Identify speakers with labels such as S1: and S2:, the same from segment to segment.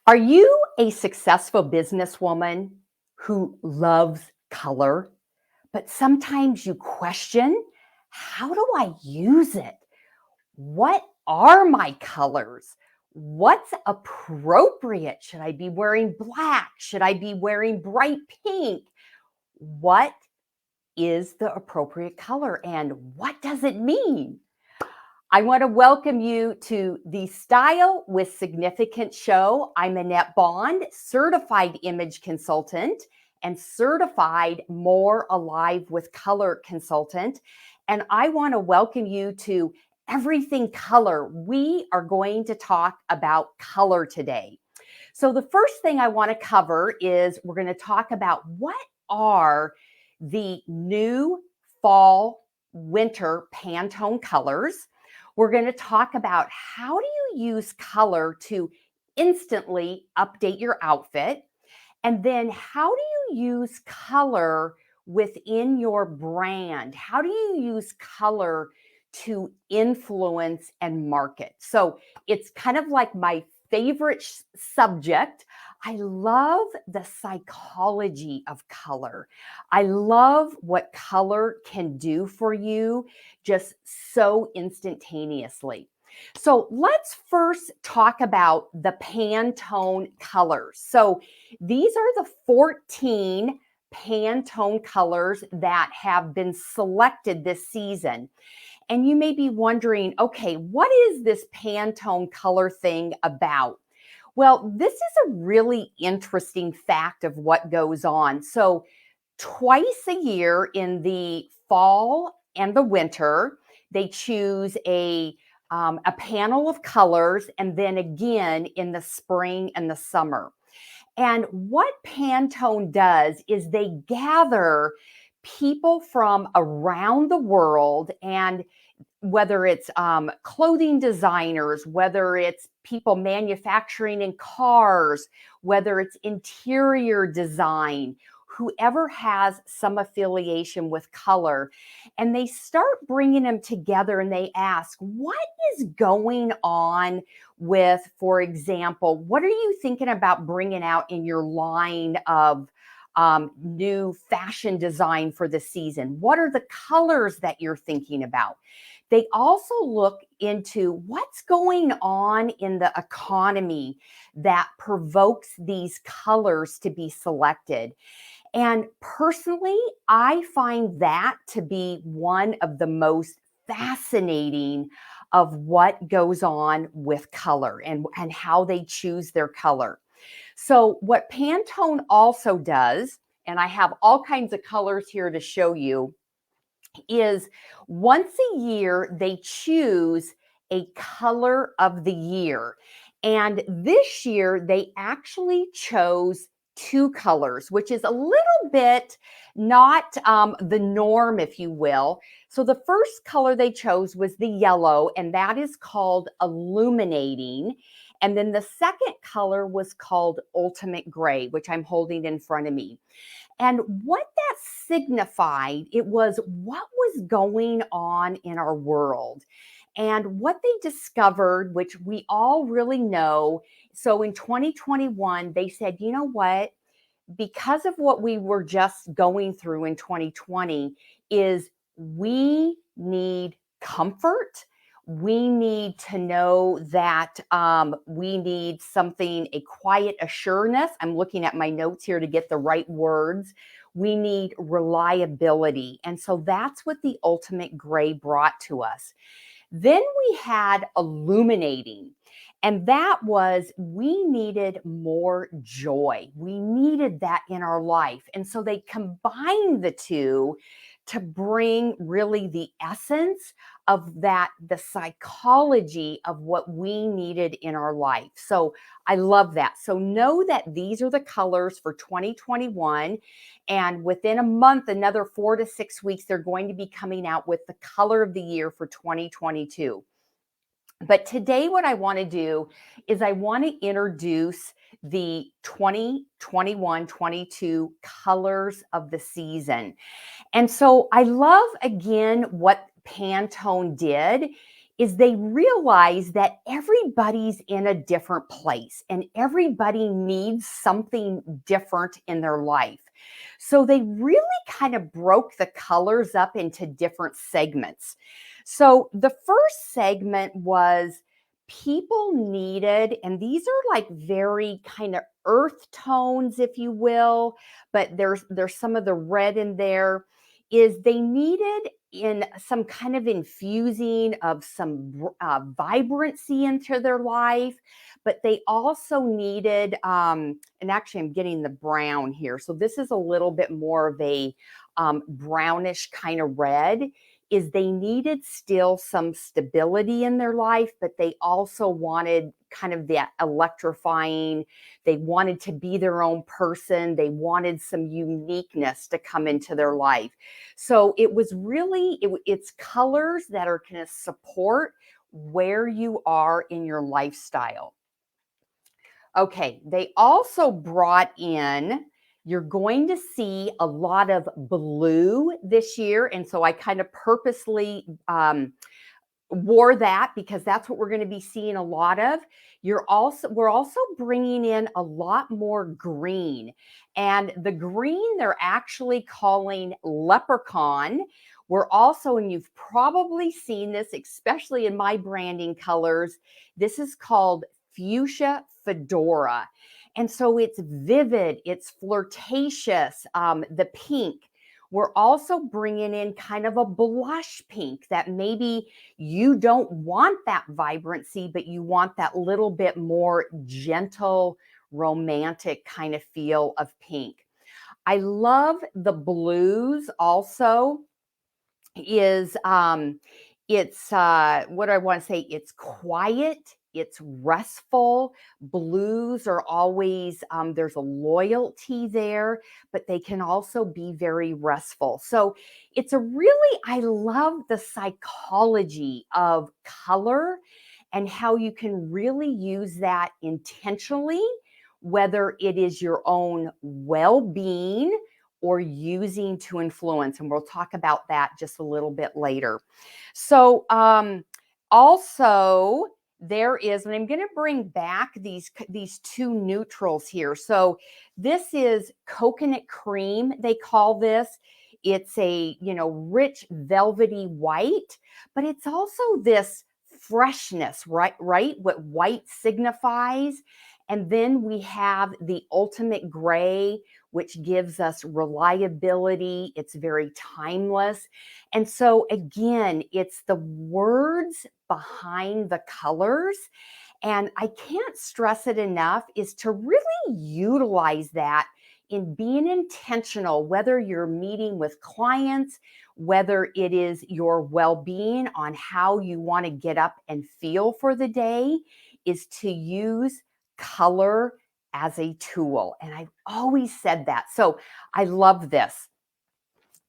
S1: Are you a successful businesswoman who loves color, but sometimes you question, how do I use it? What are my colors? What's appropriate? Should I be wearing black? Should I be wearing bright pink? What is the appropriate color and what does it mean? I want to welcome you to the Style with Significance show. I'm Annette Bond, certified image consultant and certified More Alive with Color consultant. And I want to welcome you to Everything Color. We are going to talk about color today. So, the first thing I want to cover is we're going to talk about what are the new fall winter Pantone colors. We're going to talk about how do you use color to instantly update your outfit, and then how do you use color within your brand? How do you use color to influence and market? So it's kind of like my favorite subject. I love the psychology of color. I love what color can do for you just so instantaneously. So let's first talk about the Pantone colors. So these are the 14 Pantone colors that have been selected this season. And you may be wondering, okay, what is this Pantone color thing about? Well, this is a really interesting fact of what goes on. So, twice a year in the fall and the winter, they choose a panel of colors, and then again in the spring and the summer. And what Pantone does is they gather people from around the world, and whether it's clothing designers, whether it's people manufacturing in cars, whether it's interior design, whoever has some affiliation with color, and they start bringing them together and they ask, what is going on with, for example, what are you thinking about bringing out in your line of new fashion design for the season? What are the colors that you're thinking about? They also look into what's going on in the economy that provokes these colors to be selected. And personally, I find that to be one of the most fascinating of what goes on with color and how they choose their color. So, what Pantone also does, and I have all kinds of colors here to show you, is once a year they choose a color of the year. And this year they actually chose two colors, which is a little bit not the norm, if you will. So the first color they chose was the yellow, and that is called Illuminating. And then the second color was called Ultimate Gray, which I'm holding in front of me. And what that signified, it was what was going on in our world and what they discovered, which we all really know. So in 2021, they said, you know what? Because of what we were just going through in 2020, is we need comfort. We need to know that we need something, a quiet assuredness. I'm looking at my notes here to get the right words. We need reliability. And so that's what the Ultimate Gray brought to us. Then we had Illuminating. And that was, we needed more joy. We needed that in our life. And so they combined the two to bring really the essence of that, the psychology of what we needed in our life. So I love that. So know that these are the colors for 2021. And within a month, another 4 to 6 weeks, they're going to be coming out with the color of the year for 2022. But today, what I want to do is I want to introduce the 2021-22 colors of the season. And so I love, again, what Pantone did is they realize that everybody's in a different place and everybody needs something different in their life. So they really kind of broke the colors up into different segments. So the first segment was people needed, and these are like very kind of earth tones, if you will, but there's some of the red in there, is they needed in some kind of infusing of some vibrancy into their life, but they also needed, and actually I'm getting the brown here. So this is a little bit more of a brownish kind of red, is they needed still some stability in their life, but they also wanted kind of that electrifying. They wanted to be their own person. They wanted some uniqueness to come into their life. So it was really, it's colors that are going to support where you are in your lifestyle. Okay, they also brought in, you're going to see a lot of blue this year. And so I kind of purposely wore that because that's what we're going to be seeing a lot of. We're also bringing in a lot more green, and the green they're actually calling leprechaun. We're also, and you've probably seen this, especially in my branding colors, this is called fuchsia fedora. And so it's vivid, it's flirtatious, the pink. We're also bringing in kind of a blush pink that maybe you don't want that vibrancy, but you want that little bit more gentle, romantic kind of feel of pink. I love the blues also, is it's what do I want to say? It's quiet, it's restful. Blues are always there's a loyalty there, but they can also be very restful. So it's a really, I love the psychology of color and how you can really use that intentionally, whether it is your own well-being or using to influence. And we'll talk about that just a little bit later. So also there is, and I'm going to bring back these two neutrals here. So this is coconut cream, they call this. It's a, rich velvety white, but it's also this freshness, right? What white signifies. And then we have the ultimate gray, which gives us reliability. It's very timeless. And so again, it's the words behind the colors. And I can't stress it enough, is to really utilize that in being intentional, whether you're meeting with clients, whether it is your well-being on how you want to get up and feel for the day, is to use color as a tool. And I've always said that. So I love this.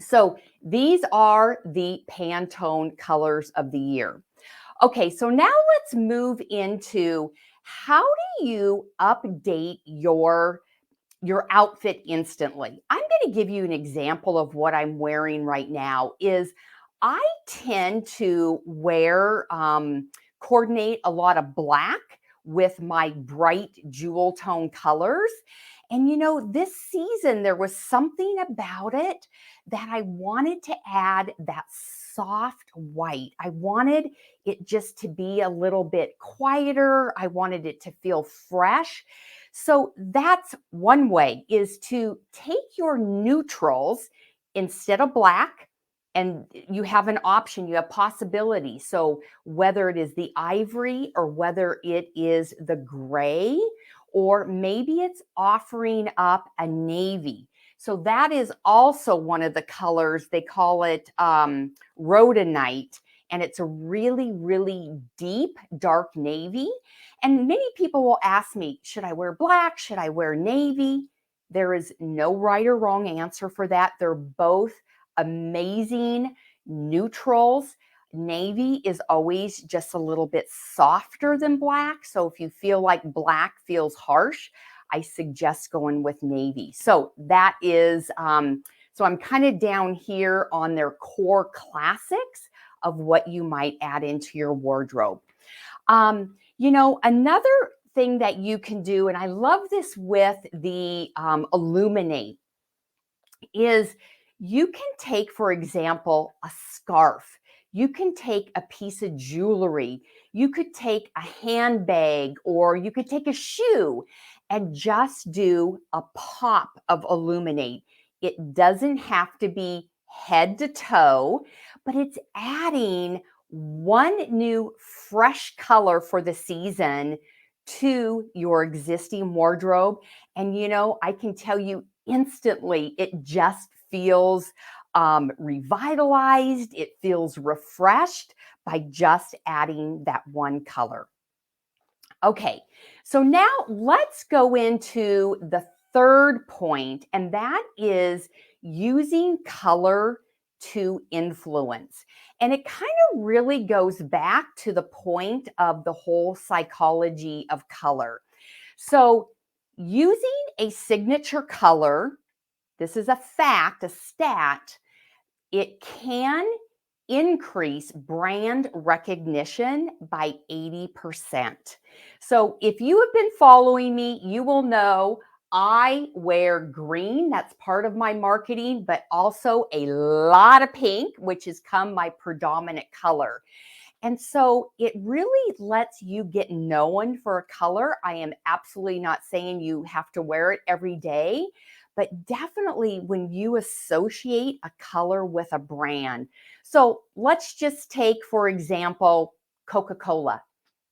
S1: So these are the Pantone colors of the year. Okay, so now let's move into, how do you update your outfit instantly? I'm going to give you an example of what I'm wearing right now. Is I tend to wear, coordinate a lot of black with my bright jewel tone colors. And this season, there was something about it that I wanted to add that soft white. I wanted it just to be a little bit quieter. I wanted it to feel fresh. So that's one way, is to take your neutrals instead of black, and you have an option, you have possibility. So whether it is the ivory or whether it is the gray, or maybe it's offering up a navy. So that is also one of the colors. They call it rhodonite, and it's a really, really deep, dark navy. And many people will ask me, should I wear black? Should I wear navy? There is no right or wrong answer for that. They're both amazing neutrals. Navy is always just a little bit softer than black. So if you feel like black feels harsh, I suggest going with navy. So that is, so I'm kind of down here on their core classics of what you might add into your wardrobe. Another thing that you can do, and I love this with the Illuminate, is you can take, for example, a scarf. You can take a piece of jewelry. You could take a handbag, or you could take a shoe and just do a pop of Illuminate. It doesn't have to be head to toe, but it's adding one new fresh color for the season to your existing wardrobe. And I can tell you instantly, it just feels revitalized. It feels refreshed by just adding that one color. Okay, so now let's go into the third point, and that is using color to influence. And it kind of really goes back to the point of the whole psychology of color. So, using a signature color, this is a fact, a stat, it can increase brand recognition by 80%. So if you have been following me, you will know I wear green. That's part of my marketing, but also a lot of pink, which has become my predominant color. And so it really lets you get known for a color. I am absolutely not saying you have to wear it every day, but definitely when you associate a color with a brand. So let's just take, for example, Coca-Cola.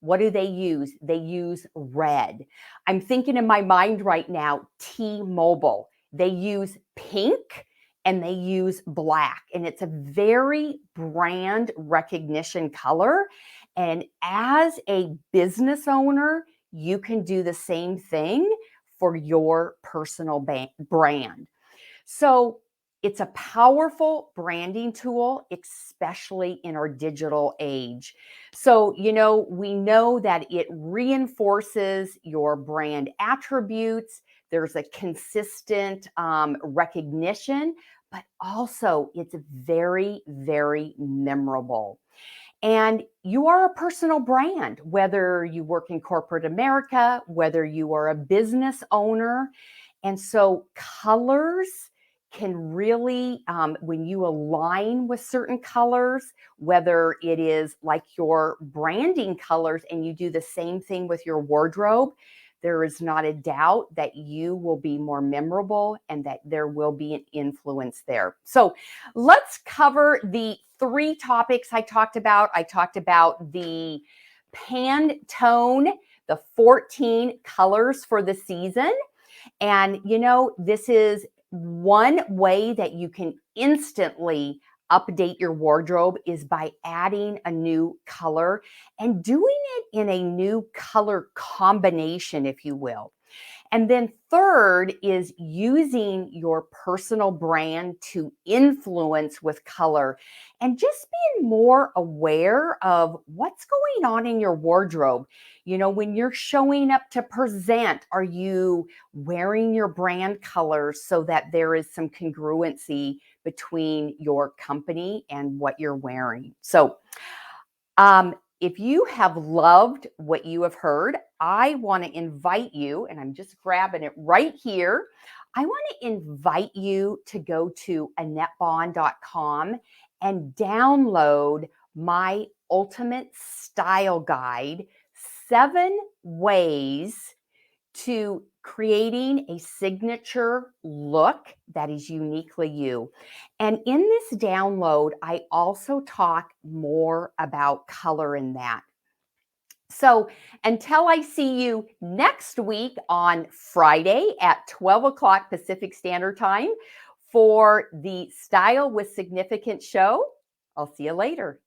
S1: What do they use? They use red. I'm thinking in my mind right now, T-Mobile. They use pink and they use black, and it's a very brand recognition color. And as a business owner, you can do the same thing for your personal brand. So it's a powerful branding tool, especially in our digital age. So, we know that it reinforces your brand attributes. There's a consistent recognition, but also it's very, very memorable. And you are a personal brand, whether you work in corporate America, whether you are a business owner. And so colors can really, when you align with certain colors, whether it is like your branding colors and you do the same thing with your wardrobe, there is not a doubt that you will be more memorable and that there will be an influence there. So let's cover the 3 topics I talked about. I talked about the Pantone, the 14 colors for the season. And, this is one way that you can instantly update your wardrobe is by adding a new color and doing it in a new color combination, if you will. And then third is using your personal brand to influence with color and just being more aware of what's going on in your wardrobe. When you're showing up to present, are you wearing your brand colors so that there is some congruency between your company and what you're wearing? So, if you have loved what you have heard, I want to invite you, and I'm just grabbing it right here. I want to invite you to go to AnnetteBond.com and download my ultimate style guide, 7 ways to creating a signature look that is uniquely you. And in this download, I also talk more about color in that. So until I see you next week on Friday at 12 o'clock Pacific Standard Time for the Style with Significance show, I'll see you later.